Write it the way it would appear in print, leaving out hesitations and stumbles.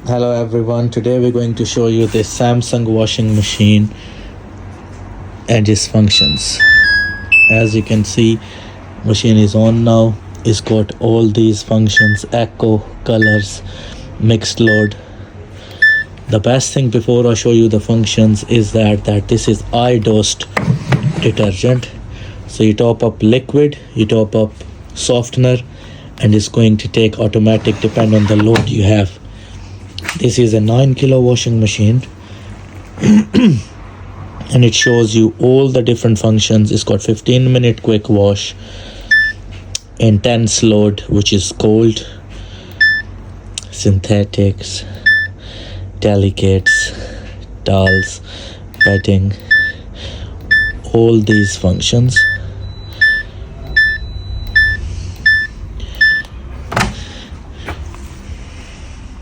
Hello everyone, today we're going to show you this Samsung washing machine and its functions. As you can see, machine is on now. It's got all these functions: echo, colors, mixed load. The best thing before I show you the functions is that this is iodosed detergent. So you top up liquid, you top up softener, and it's going to take automatic depend on the load you have. This is a 9 kilo washing machine and it shows you all the different functions. It's got 15-minute quick wash, intense load, which is cold, synthetics, delicates, towels, bedding, all these functions.